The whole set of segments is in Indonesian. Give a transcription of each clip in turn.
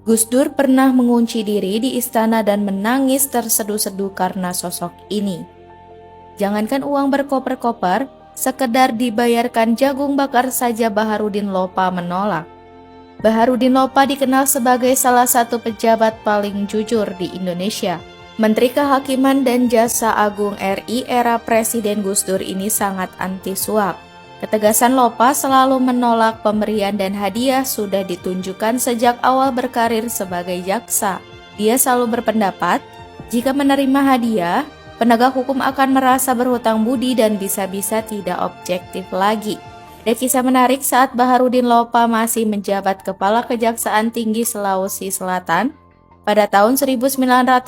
Gus Dur pernah mengunci diri di istana dan menangis terseduh-seduh karena sosok ini. Jangankan uang berkoper-koper, sekedar dibayarkan jagung bakar saja Baharudin Lopa menolak. Baharudin Lopa dikenal sebagai salah satu pejabat paling jujur di Indonesia. Menteri Kehakiman dan Jaksa Agung RI era Presiden Gus Dur ini sangat anti suap. Ketegasan Lopa selalu menolak pemberian dan hadiah sudah ditunjukkan sejak awal berkarir sebagai jaksa. Dia selalu berpendapat, jika menerima hadiah, penegak hukum akan merasa berhutang budi dan bisa-bisa tidak objektif lagi. Ada kisah menarik saat Baharudin Lopa masih menjabat Kepala Kejaksaan Tinggi Sulawesi Selatan pada tahun 1981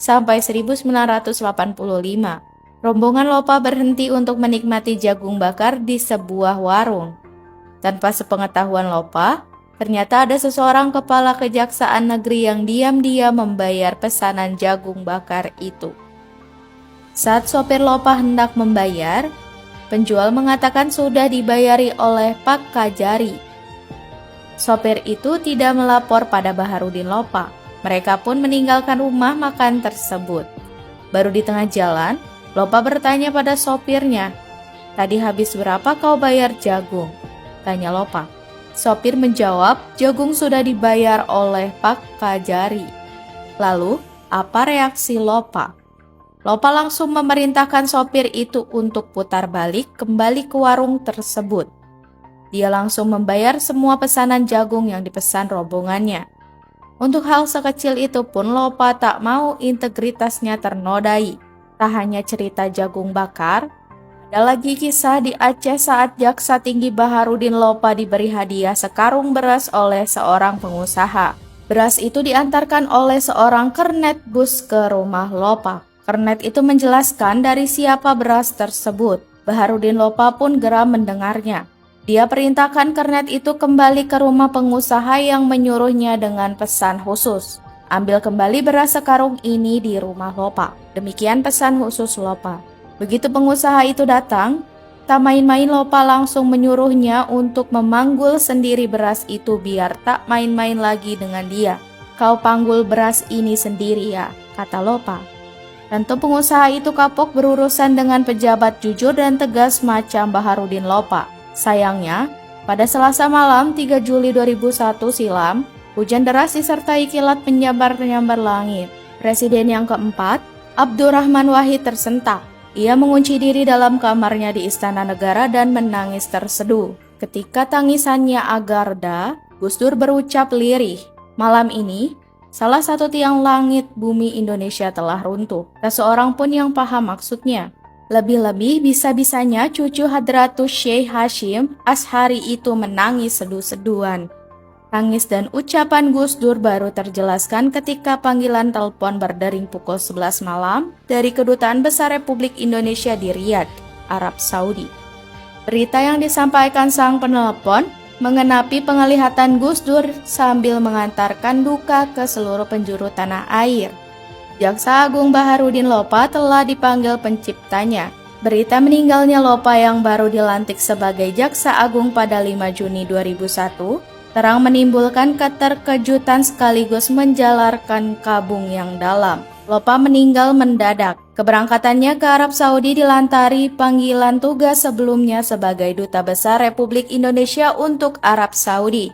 sampai 1985. Rombongan Lopa berhenti untuk menikmati jagung bakar di sebuah warung. Tanpa sepengetahuan Lopa, ternyata ada seseorang kepala kejaksaan negeri yang diam-diam membayar pesanan jagung bakar itu. Saat sopir Lopa hendak membayar, penjual mengatakan sudah dibayari oleh Pak Kajari. Sopir itu tidak melapor pada Baharudin Lopa. Mereka pun meninggalkan rumah makan tersebut. Baru di tengah jalan, Lopa bertanya pada sopirnya, "Tadi habis berapa kau bayar jagung?" tanya Lopa. Sopir menjawab, "Jagung sudah dibayar oleh Pak Kajari." Lalu, apa reaksi Lopa? Lopa langsung memerintahkan sopir itu untuk putar balik kembali ke warung tersebut. Dia langsung membayar semua pesanan jagung yang dipesan rombongannya. Untuk hal sekecil itu pun Lopa tak mau integritasnya ternodai. Tak hanya cerita jagung bakar, ada lagi kisah di Aceh saat Jaksa Tinggi Baharudin Lopa diberi hadiah sekarung beras oleh seorang pengusaha. Beras itu diantarkan oleh seorang kernet bus ke rumah Lopa. Kernet itu menjelaskan dari siapa beras tersebut. Baharudin Lopa pun geram mendengarnya. Dia perintahkan kernet itu kembali ke rumah pengusaha yang menyuruhnya dengan pesan khusus. Ambil kembali beras sekarung ini di rumah Lopa. Demikian pesan khusus Lopa. Begitu pengusaha itu datang, tak main-main Lopa langsung menyuruhnya untuk memanggul sendiri beras itu biar tak main-main lagi dengan dia. "Kau panggul beras ini sendiri ya," kata Lopa. Tentu pengusaha itu kapok berurusan dengan pejabat jujur dan tegas macam Baharudin Lopa. Sayangnya, pada Selasa malam 3 Juli 2001 silam, hujan deras disertai kilat menyambar-nyambar langit. Presiden yang keempat, Abdurrahman Wahid tersentak. Ia mengunci diri dalam kamarnya di Istana Negara dan menangis terseduh. Ketika tangisannya agak reda, Gus Dur berucap lirih, "Malam ini, salah satu tiang langit bumi Indonesia telah runtuh. Tak seorang pun yang paham maksudnya. Lebih-lebih bisa-bisanya cucu Hadratus Syekh Hashim Ashari itu menangis seduh-seduhan." Tangis dan ucapan Gus Dur baru terjelaskan ketika panggilan telepon berdering pukul 11 malam dari Kedutaan Besar Republik Indonesia di Riyadh, Arab Saudi. Berita yang disampaikan sang penelpon mengenapi penglihatan Gus Dur sambil mengantarkan duka ke seluruh penjuru tanah air. Jaksa Agung Baharudin Lopa telah dipanggil penciptanya. Berita meninggalnya Lopa yang baru dilantik sebagai Jaksa Agung pada 5 Juni 2001 terang menimbulkan keterkejutan sekaligus menjalarkan kabung yang dalam. Lopa meninggal mendadak. Keberangkatannya ke Arab Saudi dilantari panggilan tugas sebelumnya sebagai Duta Besar Republik Indonesia untuk Arab Saudi.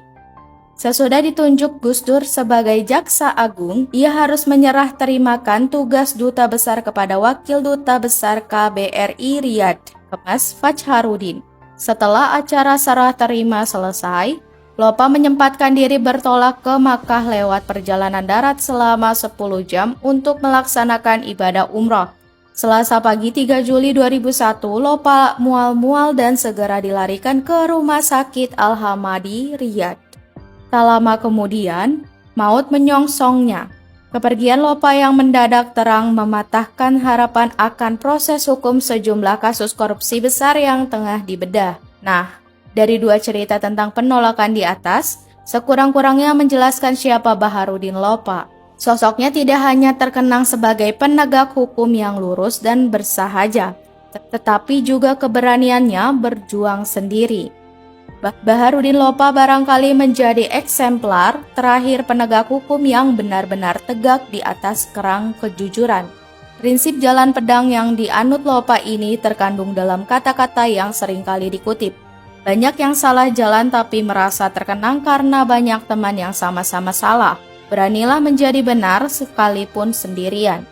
Sesudah ditunjuk Gus Dur sebagai Jaksa Agung, ia harus menyerah terimakan tugas Duta Besar kepada Wakil Duta Besar KBRI Riyadh, Kemas Fajharudin. Setelah acara serah terima selesai, Lopa menyempatkan diri bertolak ke Makkah lewat perjalanan darat selama 10 jam untuk melaksanakan ibadah umroh. Selasa pagi 3 Juli 2001, Lopa mual-mual dan segera dilarikan ke Rumah Sakit Al-Hamadi, Riyadh. Tak lama kemudian, maut menyongsongnya. Kepergian Lopa yang mendadak terang mematahkan harapan akan proses hukum sejumlah kasus korupsi besar yang tengah dibedah. Nah, dari dua cerita tentang penolakan di atas, sekurang-kurangnya menjelaskan siapa Baharudin Lopa. Sosoknya tidak hanya terkenang sebagai penegak hukum yang lurus dan bersahaja, tetapi juga keberaniannya berjuang sendiri. Baharudin Lopa barangkali menjadi eksemplar terakhir penegak hukum yang benar-benar tegak di atas kerang kejujuran. Prinsip jalan pedang yang dianut Lopa ini terkandung dalam kata-kata yang seringkali dikutip. Banyak yang salah jalan tapi merasa terkenang karena banyak teman yang sama-sama salah. Beranilah menjadi benar sekalipun sendirian.